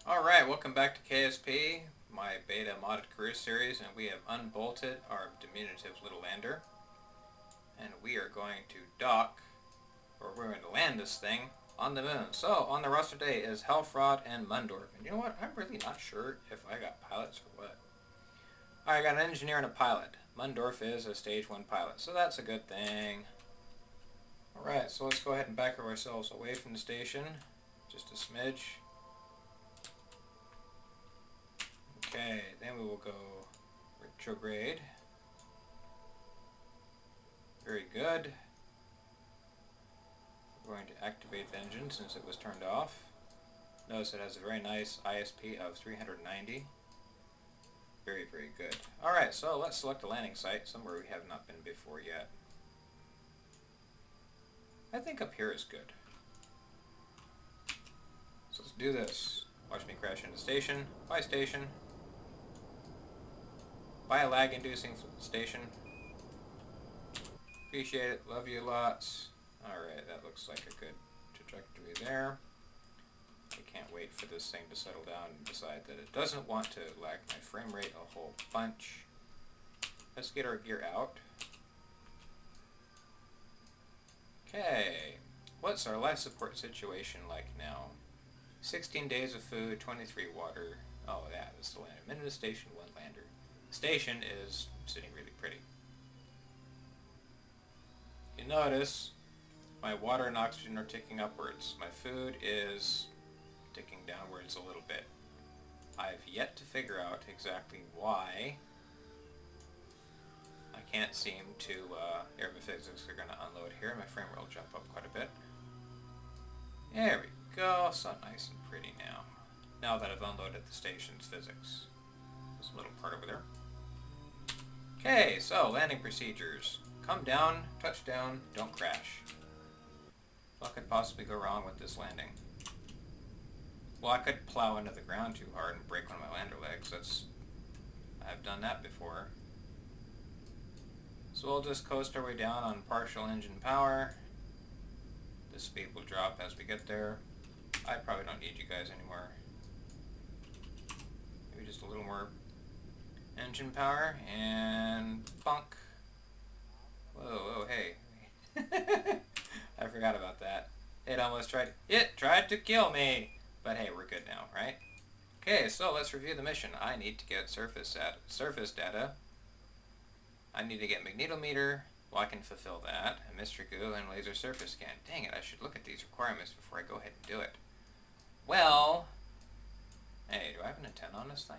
Alright, welcome back to KSP, my beta modded career series, and we have unbolted our diminutive little lander. And we are going to dock, or we're going to land this thing, on the moon. So, on the roster today is Helfrod and Mundorf. And you know what, I'm really not sure if I got pilots or what. Alright, I got an engineer and a pilot. Mundorf is a stage 1 pilot, so that's a good thing. Alright, so let's go ahead and back ourselves away from the station, just a smidge. Okay, then we will go retrograde. Very good. We're going to activate the engine since it was turned off. Notice it has a very nice ISP of 390. Very, very good. Alright, so let's select a landing site somewhere we have not been before yet. I think up here is good. So let's do this. Watch me crash into station. Bye, station. Buy a lag-inducing station. Appreciate it. Love you lots. Alright, that looks like a good trajectory there. I can't wait for this thing to settle down and decide that it doesn't want to lag my frame rate a whole bunch. Let's get our gear out. Okay. What's our life support situation like now? 16 days of food, 23 water. Oh, that was the lander. Minmus station, 1 lander. The station is sitting really pretty. You notice my water and oxygen are ticking upwards. My food is ticking downwards a little bit. I've yet to figure out exactly why. I can't seem to, aerophysics are going to unload here. My frame rate will jump up quite a bit. There we go. So nice and pretty now. Now that I've unloaded the station's physics. There's a little part over there. Okay, so landing procedures. Come down, touch down, don't crash. What could possibly go wrong with this landing? Well, I could plow into the ground too hard and break one of my lander legs. I've done that before. So we'll just coast our way down on partial engine power. The speed will drop as we get there. I probably don't need you guys anymore. Maybe just a little more engine power, and bunk. Whoa, hey. I forgot about that. It tried to kill me! But hey, we're good now, right? Okay, so let's review the mission. I need to get surface data. I need to get magnetometer. Well, I can fulfill that. A mystery goo and laser surface scan. Dang it, I should look at these requirements before I go ahead and do it. Well, hey, do I have an antenna on this thing?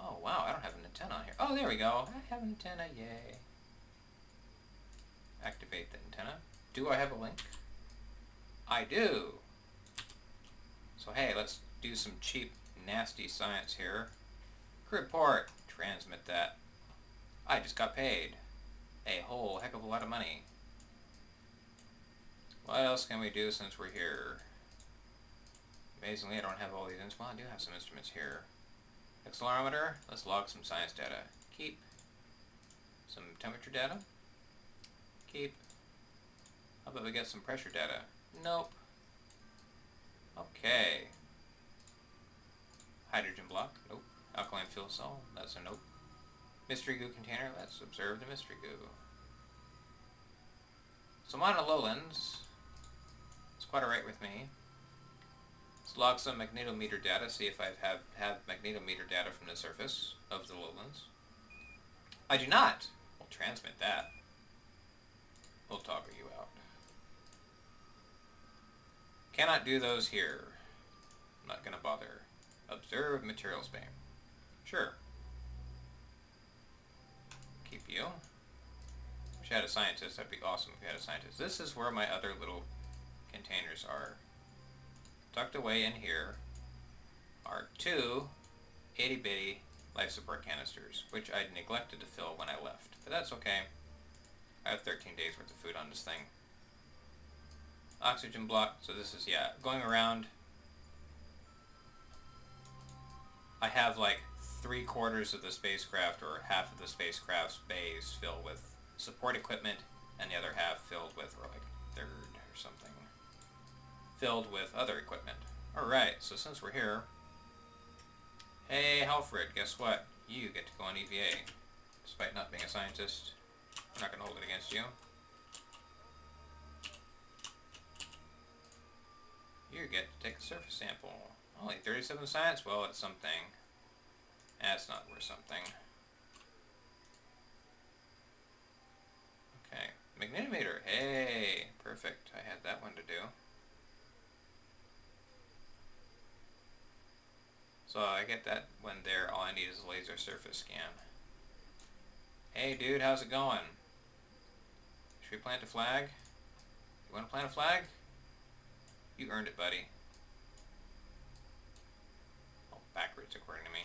Oh, wow, I don't have an antenna on here. Oh, there we go. I have an antenna, yay. Activate the antenna. Do I have a link? I do. So, hey, let's do some cheap, nasty science here. Crew report. Transmit that. I just got paid. A whole heck of a lot of money. What else can we do since we're here? Amazingly, I don't have all these instruments. Well, I do have some instruments here. Accelerometer, let's log some science data. Keep. Some temperature data. Keep. How about we get some pressure data? Nope. Okay. Hydrogen block? Nope. Alkaline fuel cell? That's a nope. Mystery goo container? Let's observe the mystery goo. So I'm on a lowlands. It's quite alright with me. Let's log some magnetometer data, see if I have magnetometer data from the surface of the lowlands. I do not! We'll transmit that. We'll toggle you out. Cannot do those here. I'm not gonna bother. Observe materials beam. Sure. Keep you. Wish I had a scientist. That'd be awesome if we had a scientist. This is where my other little containers are. Tucked away in here are 2 itty-bitty life support canisters, which I neglected to fill when I left. But that's okay. I have 13 days worth of food on this thing. Oxygen block. So this is, yeah, going around. I have like 3/4 of the spacecraft or half of the spacecraft's bays filled with support equipment and the other half filled with, or like third or something, filled with other equipment. Alright, so since we're here... Hey, Halfred, guess what? You get to go on EVA. Despite not being a scientist, we're not going to hold it against you. You get to take a surface sample. Only 37 science? Well, it's something. That's not worth something. Okay. Magnetometer. Hey! Perfect. I had that one to do. So I get that one there. All I need is a laser surface scan. Hey dude, how's it going? Should we plant a flag? You want to plant a flag? You earned it, buddy. Oh, backwards according to me.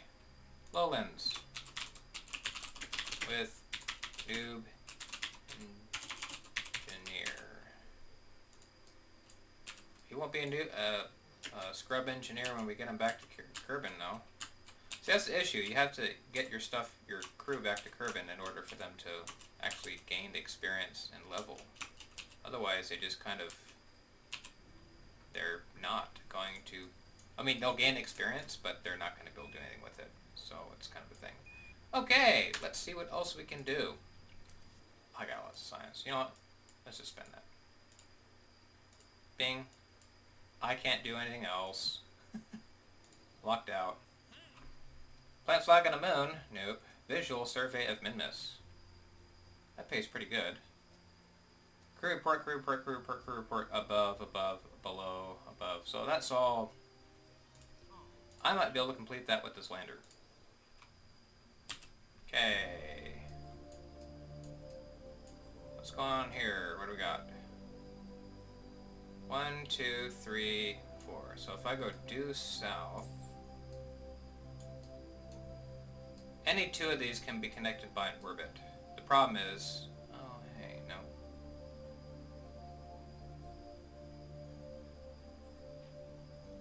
Lowlands. With noob engineer. He won't be a scrub engineer when we get him back to Kerbin, though. See, that's the issue. You have to get your crew back to Kerbin in order for them to actually gain the experience and level. Otherwise, they just kind of... They're not going to... I mean, they'll gain experience, but they're not going to be able to do anything with it. So, it's kind of a thing. Okay, let's see what else we can do. I got lots of science. You know what? Let's just spend that. Bing. I can't do anything else. Locked out. Plant flag on the moon? Nope. Visual survey of Minmus. That pays pretty good. Crew report, crew report, crew report, crew report. Above, above, below, above. So that's all. I might be able to complete that with this lander. Okay. What's going on here? What do we got? 1, 2, 3, 4. So if I go due south, any two of these can be connected by an orbit. The problem is, oh hey, no.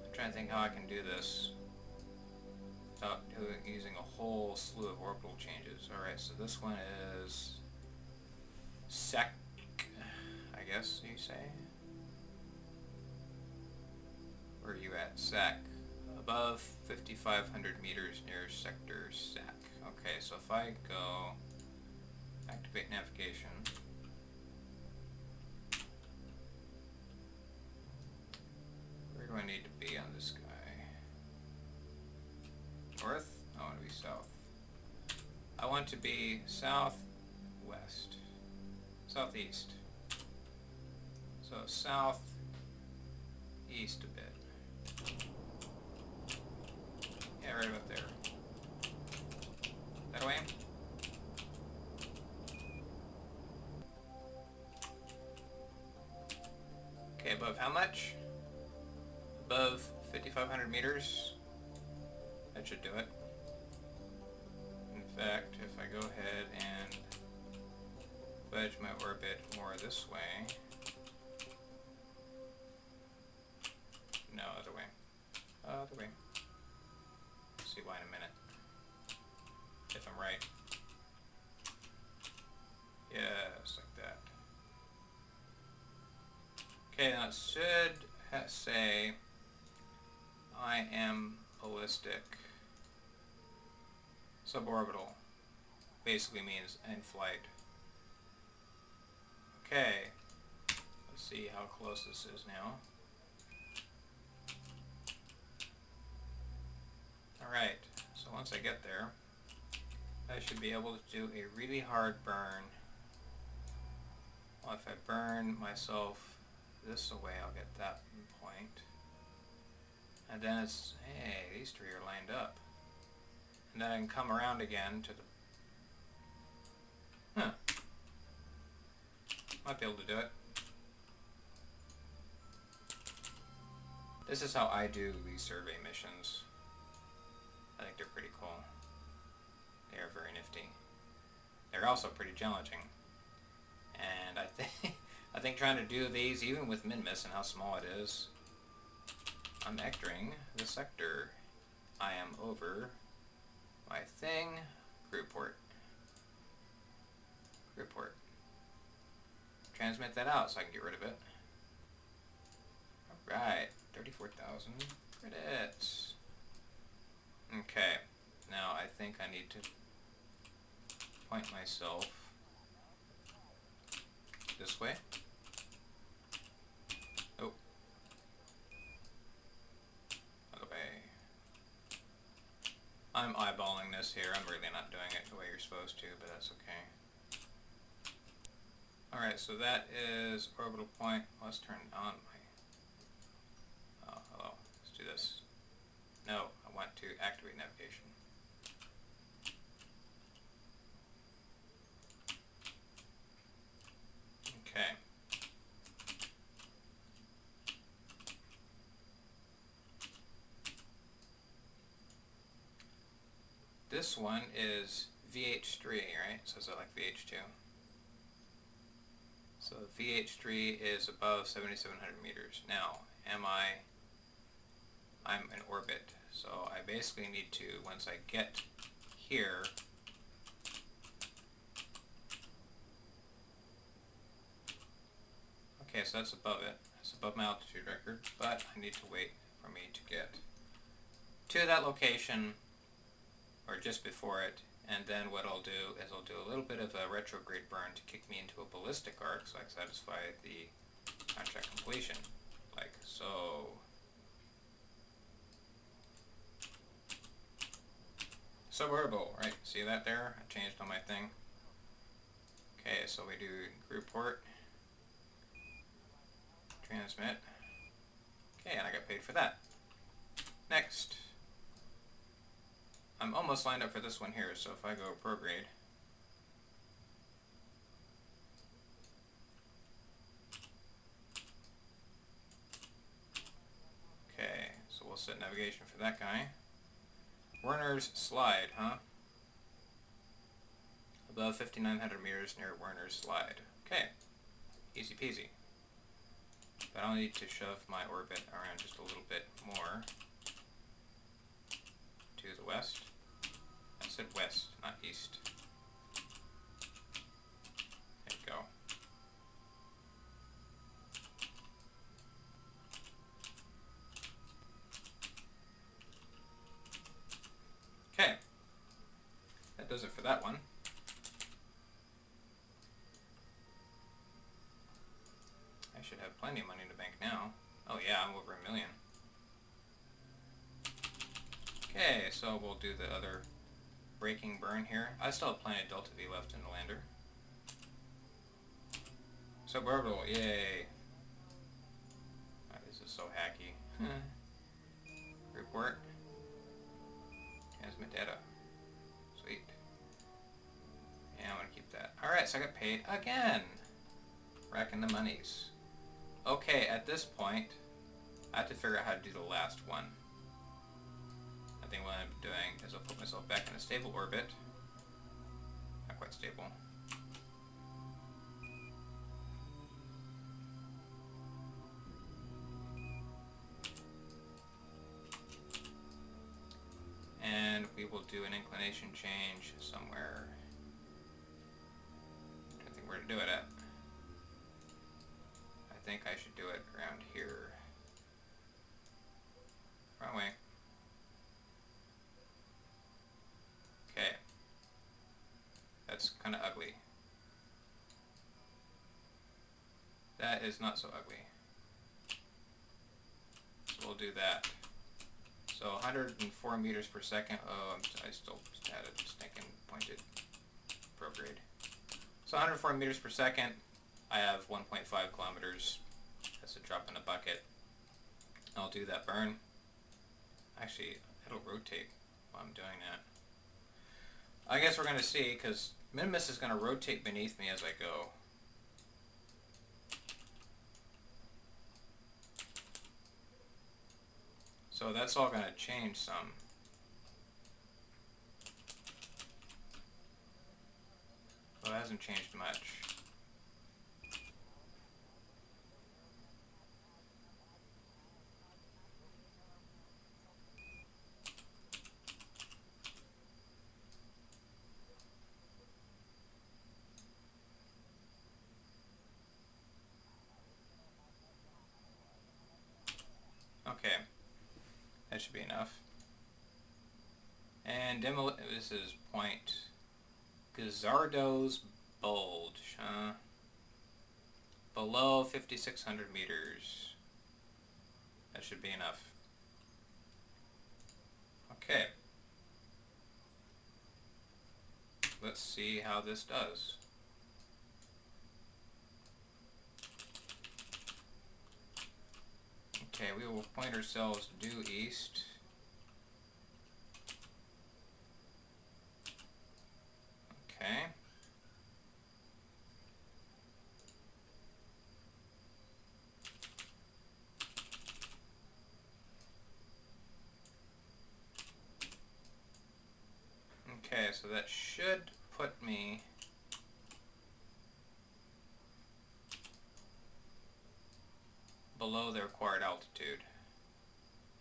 I'm trying to think how I can do this without using a whole slew of orbital changes. Alright, so this one is sec, I guess you say? Where are you at? SAC. Above 5,500 meters near sector SAC. Okay, so if I go activate navigation, where do I need to be on this guy? North? I want to be south. I want to be southwest. Southeast. So southeast a bit. Yeah, right about there. That way? Okay, above how much? Above 5,500 meters? That should do it. In fact, if I go ahead and wedge my orbit more this way... No, other way. Other way. See why in a minute. If I'm right. Yes, like that. Okay, now it should say I am ballistic. Suborbital. Basically means in flight. Okay. Let's see how close this is now. Alright, so once I get there, I should be able to do a really hard burn. Well, if I burn myself this away, I'll get that point. And then it's, hey, these three are lined up. And then I can come around again to the... Huh. Might be able to do it. This is how I do these survey missions. I think they're pretty cool. They are very nifty. They're also pretty challenging. And I think trying to do these, even with Minmus and how small it is, I'm entering the sector. I am over my thing. Crew port. Crew port. Transmit that out so I can get rid of it. Alright, 34,000. point myself this way. Oh. Other way. I'm eyeballing this here. I'm really not doing it the way you're supposed to, but that's okay. Alright, so that is orbital point. Let's turn on my... Oh, hello. Let's do this. No, I want to activate navigation. Okay. This one is VH3, right? So is it like VH2? So VH3 is above 7,700 meters. Now, I'm in orbit. So I basically need to, once I get here, okay, so that's above it. That's above my altitude record, but I need to wait for me to get to that location, or just before it, and then what I'll do is I'll do a little bit of a retrograde burn to kick me into a ballistic arc so I can satisfy the contract completion, like so. Suborbital, right? See that there? I changed on my thing. Okay, so we do group port, transmit. Okay, and I got paid for that. Next. I'm almost lined up for this one here, so if I go prograde, okay, so we'll set navigation for that guy. Werner's Slide, huh? Above 5,900 meters near Werner's Slide. Okay, easy peasy. But I'll need to shove my orbit around just a little bit more to the west. I said west, not east. There you go. Okay, that does it for that one. I should have plenty of money in the bank now. Oh yeah, I'm over $1 million. Okay, so we'll do the other braking burn here. I still have plenty of Delta V left in the lander. Suborbital, yay. Oh, this is so hacky. Report. Transmit data. Sweet. Yeah, I'm gonna keep that. Alright, so I got paid again. Racking the monies. Okay, at this point, I have to figure out how to do the last one. I think what I'm doing is I'll put myself back in a stable orbit. Not quite stable. And we will do an inclination change somewhere. I don't think where to do it at. I think I should do it around here. Wrong way. Okay. That's kind of ugly. That is not so ugly. So we'll do that. So 104 meters per second. Oh, I still had a stinking pointed prograde. So 104 meters per second. I have 1.5 kilometers. That's a drop in a bucket. I'll do that burn. Actually, it'll rotate while I'm doing that. I guess we're going to see, because Minmus is going to rotate beneath me as I go. So that's all going to change some. Well, it hasn't changed much. Okay, that should be enough. And this is point Gazardo's Bulge, huh? Below 5,600 meters. That should be enough. Okay. Let's see how this does. Okay, we will point ourselves due east. Okay. Okay, so that should put me below the required altitude.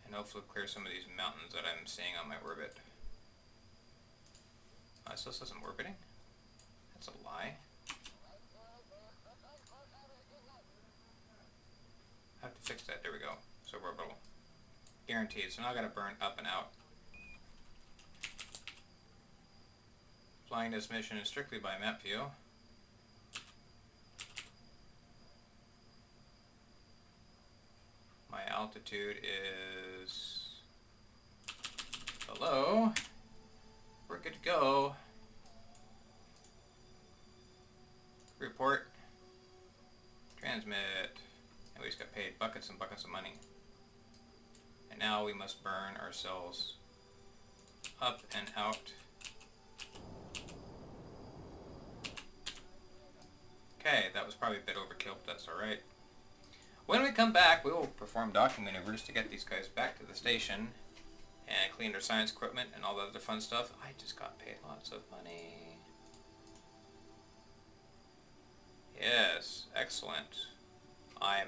And hopefully clear some of these mountains that I'm seeing on my orbit. It still says I'm orbiting? That's a lie. I have to fix that. There we go. So orbital. Guaranteed. So now I gotta burn up and out. Flying this mission is strictly by map view. My altitude is below. We're good to go. Report. Transmit. And we just got paid buckets and buckets of money. And now we must burn ourselves up and out. Okay, that was probably a bit overkill, but that's alright. When we come back, we will perform docking maneuvers to get these guys back to the station and clean their science equipment and all the other fun stuff. I just got paid lots of money. Yes, excellent. I'm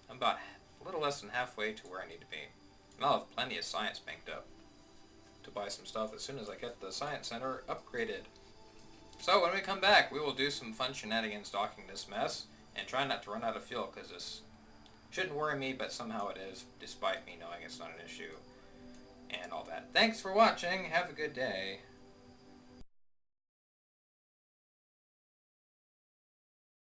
about a little less than halfway to where I need to be. And I'll have plenty of science banked up to buy some stuff as soon as I get the science center upgraded. So when we come back, we will do some fun shenanigans docking this mess and try not to run out of fuel, because this shouldn't worry me, but somehow it is, despite me knowing it's not an issue and all that. Thanks for watching. Have a good day.